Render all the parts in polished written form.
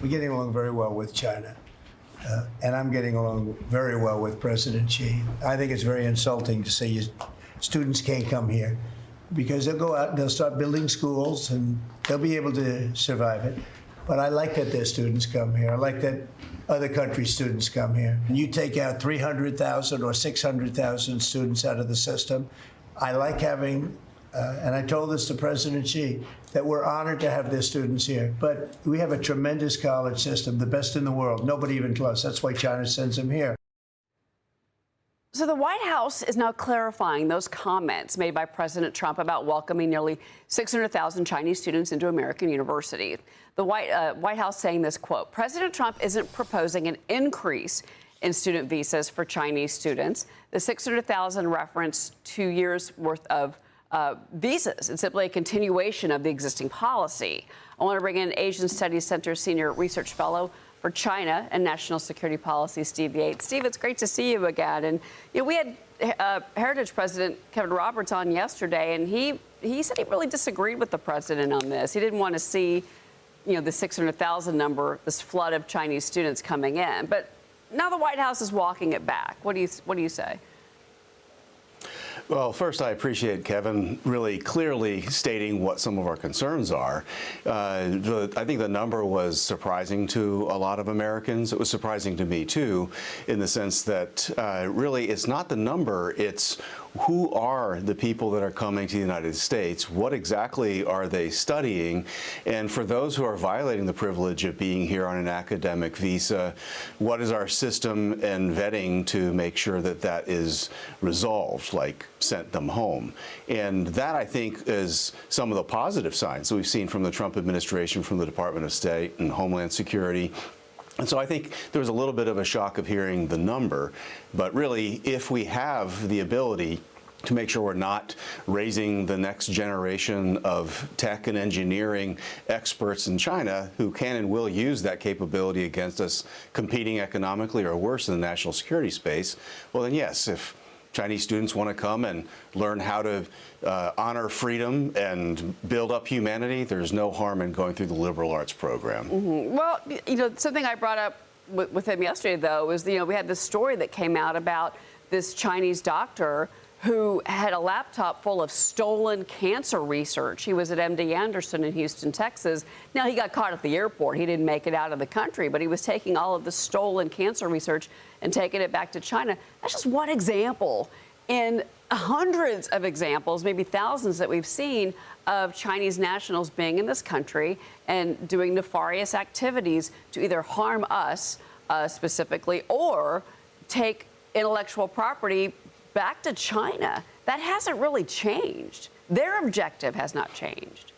We're getting along very well with China, and I'm getting along very well with President Xi. I think it's very insulting to say students can't come here because they'll go out and they'll start building schools and they'll be able to survive it. But I like that their students come here. I like that other countries' students come here. And you take out 300,000 or 600,000 students out of the system. I like having, and I told this to President Xi, that we're honored to have their students here. But we have a tremendous college system, the best in the world. Nobody even close. That's why China sends them here. So the White House is now clarifying those comments made by President Trump about welcoming nearly 600,000 Chinese students into American universities. The White House saying this, quote, President Trump isn't proposing an increase in student visas for Chinese students. The 600,000 reference 2 years worth of visas. It's simply a continuation of the existing policy. I want to bring in Asian Studies Center Senior Research Fellow for China and National Security Policy, Steve Yates. Steve, it's great to see you again. And we had Heritage President Kevin Roberts on yesterday, and he said he really disagreed with the president on this. He didn't want to see, the 600,000 number, this flood of Chinese students coming in. But now the White House is walking it back. What do you say? Well, first, I appreciate Kevin really clearly stating what some of our concerns are. I think the number was surprising to a lot of Americans. It was surprising to me, too, in the sense that really it's not the number, it's who are the people that are coming to the United States? What exactly are they studying? And for those who are violating the privilege of being here on an academic visa, what is our system and vetting to make sure that that is resolved, like sent them home? And that, I think, is some of the positive signs that we've seen from the Trump administration, from the Department of State and Homeland Security. And so I think there was a little bit of a shock of hearing the number. But really, if we have the ability to make sure we're not raising the next generation of tech and engineering experts in China who can and will use that capability against us competing economically or worse in the national security space, well, then yes, if Chinese students want to come and learn how to honor freedom and build up humanity, there's no harm in going through the liberal arts program. Mm-hmm. Well, something I brought up with him yesterday, though, was, we had this story that came out about this Chinese doctor who had a laptop full of stolen cancer research. He was at MD Anderson in Houston, Texas. Now, he got caught at the airport. He didn't make it out of the country, but he was taking all of the stolen cancer research and taking it back to China. That's just one example in hundreds of examples, maybe thousands that we've seen of Chinese nationals being in this country and doing nefarious activities to either harm us specifically or take intellectual property back to China. That hasn't really changed. Their objective has not changed.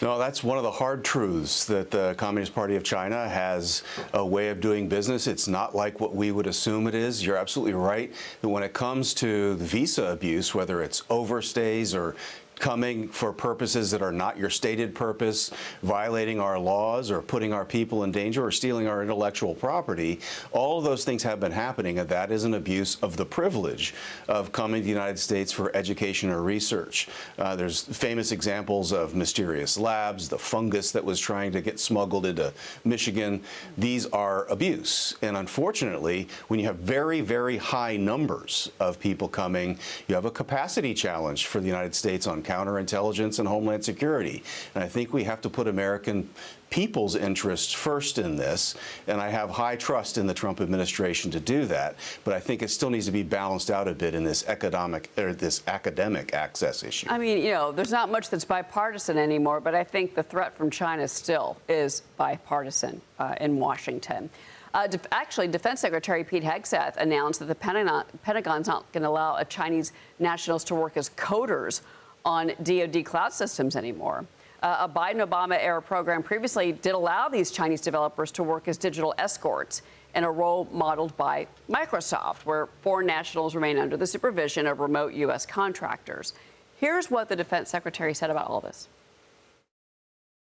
No, that's one of the hard truths, that the Communist Party of China has a way of doing business. It's not like what we would assume it is. You're absolutely right that when it comes to the visa abuse, whether it's overstays or coming for purposes that are not your stated purpose, violating our laws or putting our people in danger or stealing our intellectual property, all of those things have been happening, and that is an abuse of the privilege of coming to the United States for education or research. There's famous examples of mysterious labs, the fungus that was trying to get smuggled into Michigan. These are abuse. And unfortunately, when you have very, very high numbers of people coming, you have a capacity challenge for the United States on counterintelligence and homeland security. And I think we have to put American people's interests first in this, and I have high trust in the Trump administration to do that, but I think it still needs to be balanced out a bit in this academic access issue. I mean, there's not much that's bipartisan anymore, but I think the threat from China still is bipartisan in Washington. Actually, Defense Secretary Pete Hegseth announced that the Pentagon's not going to allow Chinese nationals to work as coders on DoD cloud systems anymore. A Biden-Obama-era program previously did allow these Chinese developers to work as digital escorts in a role modeled by Microsoft, where foreign nationals remain under the supervision of remote U.S. contractors. Here's what the Defense Secretary said about all this.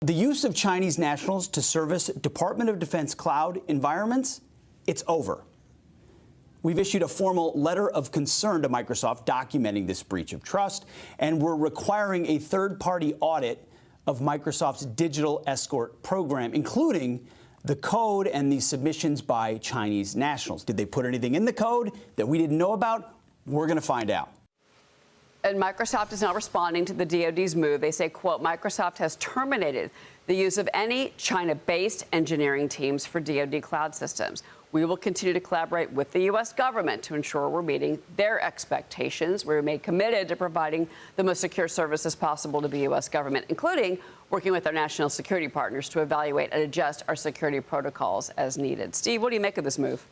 The use of Chinese nationals to service Department of Defense cloud environments, it's over. We've issued a formal letter of concern to Microsoft documenting this breach of trust, and we're requiring a third-party audit of Microsoft's digital escort program, including the code and the submissions by Chinese nationals. Did they put anything in the code that we didn't know about? We're going to find out. And Microsoft is now responding to the DoD's move. They say, quote, Microsoft has terminated the use of any China-based engineering teams for DoD cloud systems. We will continue to collaborate with the U.S. government to ensure we're meeting their expectations. We remain committed to providing the most secure services possible to the U.S. government, including working with our national security partners to evaluate and adjust our security protocols as needed. Steve, what do you make of this move?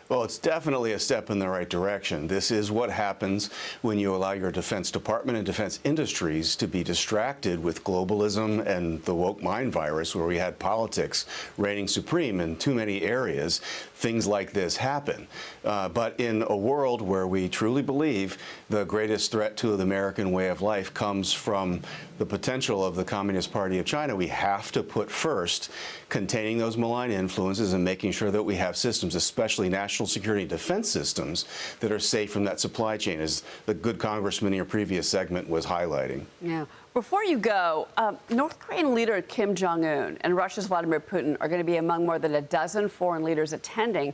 Well, it's definitely a step in the right direction. This is what happens when you allow your Defense Department and defense industries to be distracted with globalism and the woke mind virus, where we had politics reigning supreme in too many areas. Things like this happen. But in a world where we truly believe the greatest threat to the American way of life comes from the potential of the Communist Party of China, we have to put first containing those malign influences and making sure that we have systems, especially national security and defense systems, that are safe from that supply chain, as the good congressman in your previous segment was highlighting. Yeah. Before you go, North Korean leader Kim Jong Un and Russia's Vladimir Putin are going to be among more than a dozen foreign leaders attending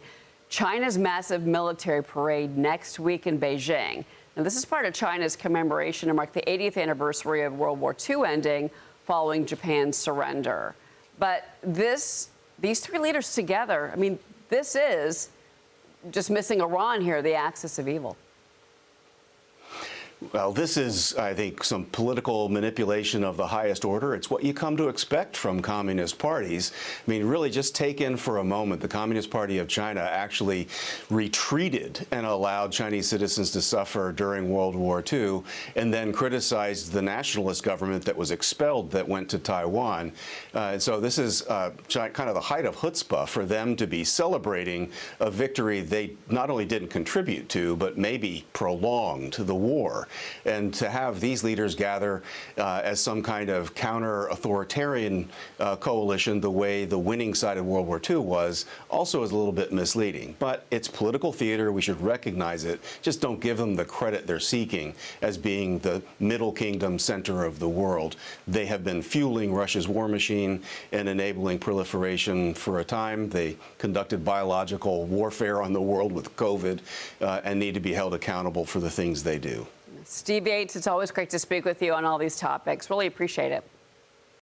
China's massive military parade next week in Beijing. Now, this is part of China's commemoration to mark the 80th anniversary of World War II ending following Japan's surrender. But these three leaders together, I mean, this is just missing Iran here, the axis of evil. Well, this is, I think, some political manipulation of the highest order. It's what you come to expect from communist parties. I mean, really, just take in for a moment, the Communist Party of China actually retreated and allowed Chinese citizens to suffer during World War II, and then criticized the nationalist government that was expelled that went to Taiwan. So this is kind of the height of chutzpah for them to be celebrating a victory they not only didn't contribute to, but maybe prolonged the war. And to have these leaders gather as some kind of counter-authoritarian coalition, the way the winning side of World War II was, also is a little bit misleading. But it's political theater. We should recognize it. Just don't give them the credit they're seeking as being the Middle Kingdom center of the world. They have been fueling Russia's war machine and enabling proliferation for a time. They conducted biological warfare on the world with COVID and need to be held accountable for the things they do. Steve Yates, it's always great to speak with you on all these topics. Really appreciate it.